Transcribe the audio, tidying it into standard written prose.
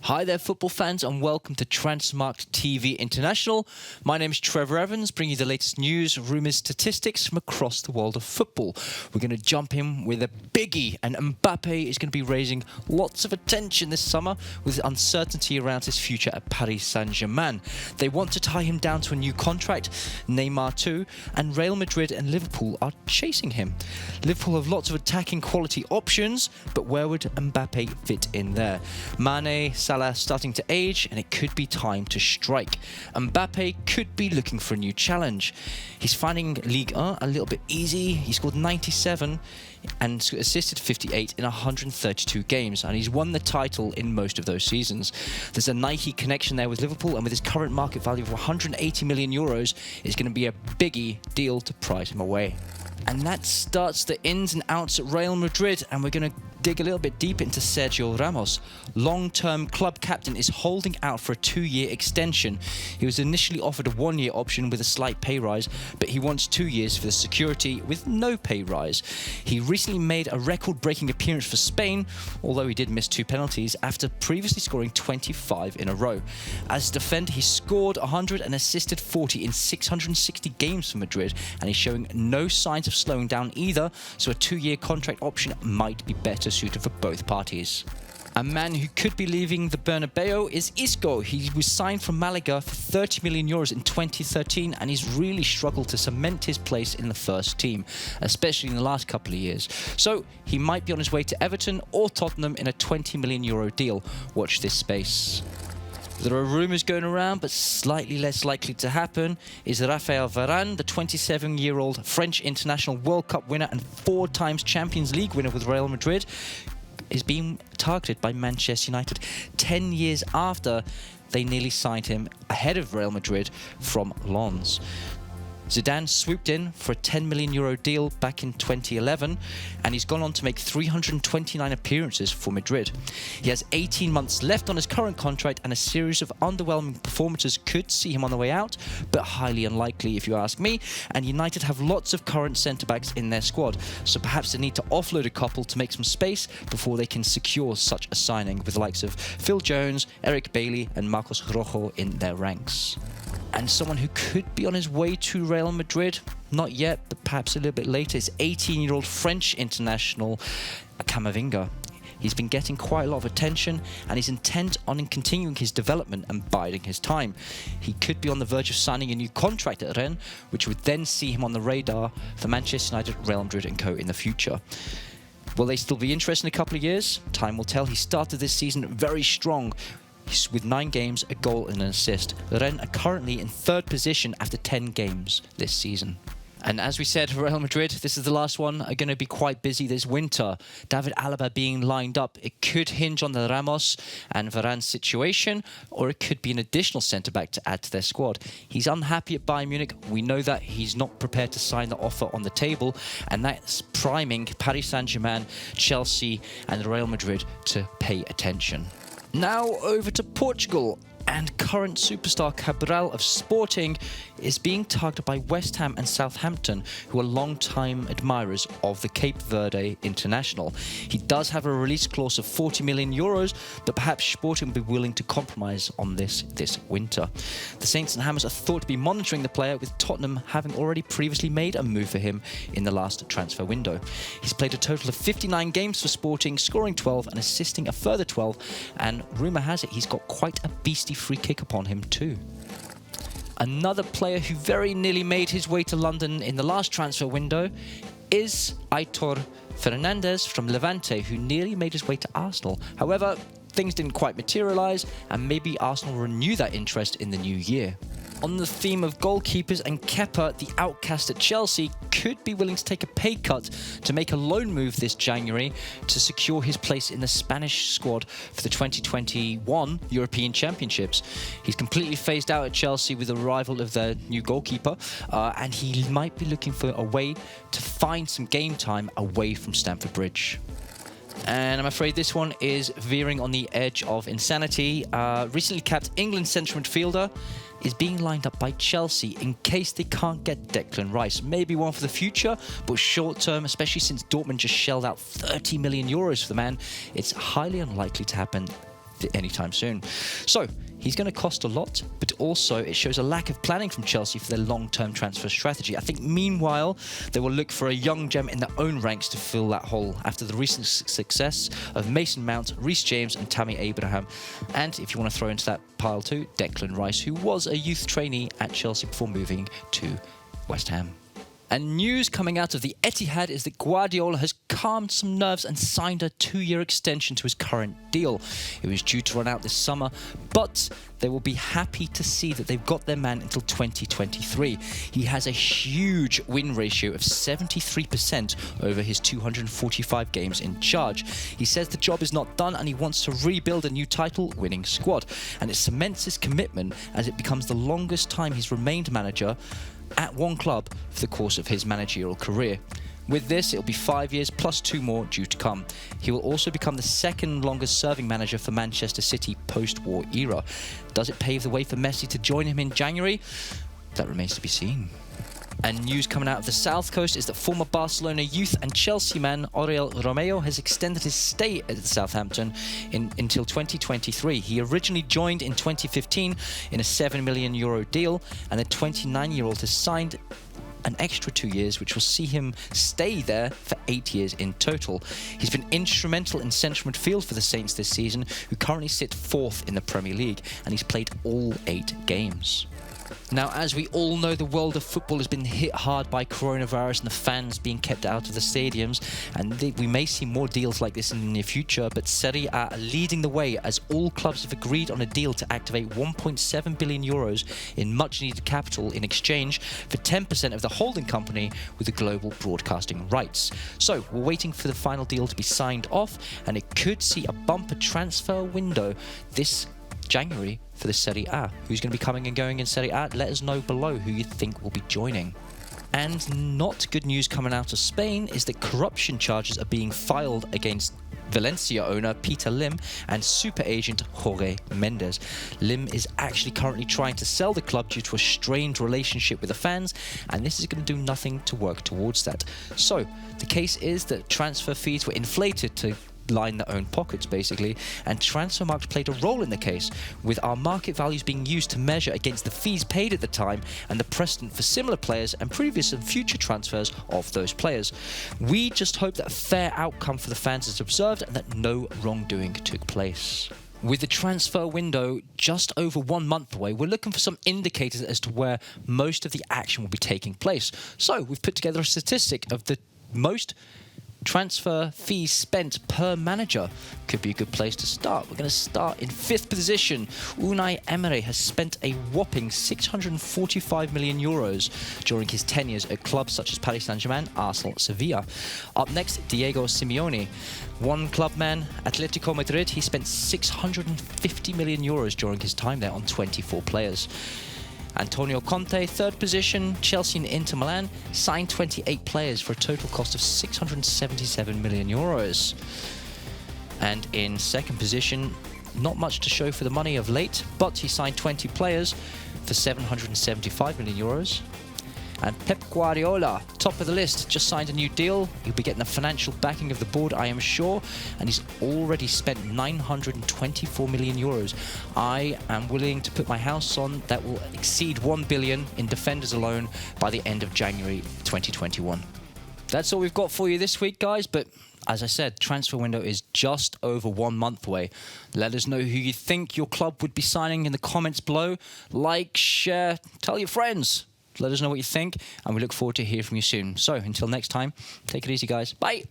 Hi there, football fans, and welcome to Transfermarkt TV International. My name is Trevor Evans, bringing you the latest news, rumours, statistics from across the world of football. We're going to jump in with a biggie, and Mbappé is going to be raising lots of attention this summer with uncertainty around his future at Paris Saint-Germain. They want to tie him down to a new contract, Neymar too, and Real Madrid and Liverpool are chasing him. Liverpool have lots of attacking quality options, but where would Mbappé fit in there? Mane, Salah starting to age, and it could be time to strike. Mbappé could be looking for a new challenge. He's finding Ligue 1 a little bit easy. He scored 97 and assisted 58 in 132 games, and he's won the title in most of those seasons. There's a Nike connection there with Liverpool, and with his current market value of 180 million euros, it's going to be a biggie deal to price him away. And that starts the ins and outs at Real Madrid, and we're going to dig a little bit deep into Sergio Ramos. Long-term club captain is holding out for a 2-year extension. He was initially offered a 1-year option with a slight pay rise, but he wants 2 years for the security with no pay rise. He recently made a record-breaking appearance for Spain, although he did miss 2 penalties after previously scoring 25 in a row. As a defender, he scored 100 and assisted 40 in 660 games for Madrid, and he's showing no signs of slowing down either, so a 2-year contract option might be better suited for both parties. A man who could be leaving the Bernabeu is Isco. He was signed from Malaga for 30 million euros in 2013, and he's really struggled to cement his place in the first team, especially in the last couple of years. So he might be on his way to Everton or Tottenham in a 20 million euro deal. Watch this space. There are rumours going around, but slightly less likely to happen, is Raphael Varane, the 27-year-old French international World Cup winner and 4 times Champions League winner with Real Madrid, is being targeted by Manchester United 10 years after they nearly signed him ahead of Real Madrid from Lens. Zidane swooped in for a 10 million euro deal back in 2011, and he's gone on to make 329 appearances for Madrid. He has 18 months left on his current contract, and a series of underwhelming performances could see him on the way out, but highly unlikely if you ask me, and United have lots of current centre-backs in their squad, so perhaps they need to offload a couple to make some space before they can secure such a signing with the likes of Phil Jones, Eric Bailly and Marcos Rojo in their ranks. And someone who could be on his way to Real Madrid, not yet, but perhaps a little bit later, is 18-year-old French international Camavinga. He's been getting quite a lot of attention, and he's intent on continuing his development and biding his time. He could be on the verge of signing a new contract at Rennes, which would then see him on the radar for Manchester United, Real Madrid and co in the future. Will they still be interested in a couple of years? Time will tell. He started this season very strong, with 9 games, a goal and an assist. Rennes are currently in 3rd position after 10 games this season. And as we said, Real Madrid, this is the last one, are going to be quite busy this winter. David Alaba being lined up, it could hinge on the Ramos and Varane situation, or it could be an additional centre-back to add to their squad. He's unhappy at Bayern Munich. We know that he's not prepared to sign the offer on the table, and that's priming Paris Saint-Germain, Chelsea and Real Madrid to pay attention. Now over to Portugal, and current superstar Cabral of Sporting is being targeted by West Ham and Southampton, who are long-time admirers of the Cape Verde international. He does have a release clause of 40 million euros, but perhaps Sporting will be willing to compromise on this winter. The Saints and Hammers are thought to be monitoring the player, with Tottenham having already previously made a move for him in the last transfer window. He's played a total of 59 games for Sporting, scoring 12 and assisting a further 12, and rumour has it he's got quite a beastly free kick upon him too. Another player who very nearly made his way to London in the last transfer window is Aitor Fernandez from Levante, who nearly made his way to Arsenal. However, things didn't quite materialise, and maybe Arsenal will renew that interest in the new year. On the theme of goalkeepers, and Kepa, the outcast at Chelsea, could be willing to take a pay cut to make a loan move this January to secure his place in the Spanish squad for the 2021 European Championships. He's completely phased out at Chelsea with the arrival of their new goalkeeper, and he might be looking for a way to find some game time away from Stamford Bridge. And I'm afraid this one is veering on the edge of insanity. Recently capped England central midfielder is being lined up by Chelsea in case they can't get Declan Rice. Maybe one for the future, but short term, especially since Dortmund just shelled out 30 million euros for the man, it's highly unlikely to happen anytime soon. So he's going to cost a lot, but also it shows a lack of planning from Chelsea for their long-term transfer strategy. I think meanwhile, they will look for a young gem in their own ranks to fill that hole after the recent success of Mason Mount, Reece James and Tammy Abraham. And if you want to throw into that pile too, Declan Rice, who was a youth trainee at Chelsea before moving to West Ham. And news coming out of the Etihad is that Guardiola has calmed some nerves and signed a 2-year extension to his current deal. It was due to run out this summer, but they will be happy to see that they've got their man until 2023. He has a huge win ratio of 73% over his 245 games in charge. He says the job is not done and he wants to rebuild a new title-winning squad. And it cements his commitment as it becomes the longest time he's remained manager at one club for the course of his managerial career. With this, it'll be 5 years plus 2 more due to come. He will also become the second longest serving manager for Manchester City post-war era. Does it pave the way for Messi to join him in January? That remains to be seen. And news coming out of the South Coast is that former Barcelona youth and Chelsea man Oriol Romeu has extended his stay at Southampton until 2023. He originally joined in 2015 in a €7 million deal, and the 29-year-old has signed an extra 2 years, which will see him stay there for 8 years in total. He's been instrumental in central midfield for the Saints this season, who currently sit 4th in the Premier League, and he's played all 8 games. Now, as we all know, the world of football has been hit hard by coronavirus and the fans being kept out of the stadiums, and we may see more deals like this in the near future, but Serie A are leading the way as all clubs have agreed on a deal to activate €1.7 billion in much-needed capital in exchange for 10% of the holding company with the global broadcasting rights. So, we're waiting for the final deal to be signed off, and it could see a bumper transfer window this January for the Serie A. Who's going to be coming and going in Serie A? Let us know below who you think will be joining. And not good news coming out of Spain is that corruption charges are being filed against Valencia owner Peter Lim and super agent Jorge Mendes. Lim is actually currently trying to sell the club due to a strained relationship with the fans, and this is going to do nothing to work towards that. So, the case is that transfer fees were inflated to line their own pockets, basically, and Transfermarkt played a role in the case, with our market values being used to measure against the fees paid at the time and the precedent for similar players and previous and future transfers of those players. We just hope that a fair outcome for the fans is observed and that no wrongdoing took place. With the transfer window just over 1 month away, we're looking for some indicators as to where most of the action will be taking place. So we've put together a statistic of the most transfer fees spent per manager. Could be a good place to start. We're going to start in 5th position. Unai Emery has spent a whopping €645 million during his tenures at clubs such as Paris Saint-Germain, Arsenal, Sevilla. Up next, Diego Simeone. One clubman, Atletico Madrid, he spent €650 million during his time there on 24 players. Antonio Conte, 3rd position, Chelsea and Inter Milan, signed 28 players for a total cost of €677 million. And in 2nd position, not much to show for the money of late, but he signed 20 players for €775 million. And Pep Guardiola, top of the list, just signed a new deal. He'll be getting the financial backing of the board, I am sure, and he's already spent €924 million. I am willing to put my house on that will exceed $1 billion in defenders alone by the end of January 2021. That's all we've got for you this week, guys, but as I said, transfer window is just over 1 month away. Let us know who you think your club would be signing in the comments below. Like, share, tell your friends. Let us know what you think, and we look forward to hearing from you soon. So, until next time, take it easy, guys. Bye!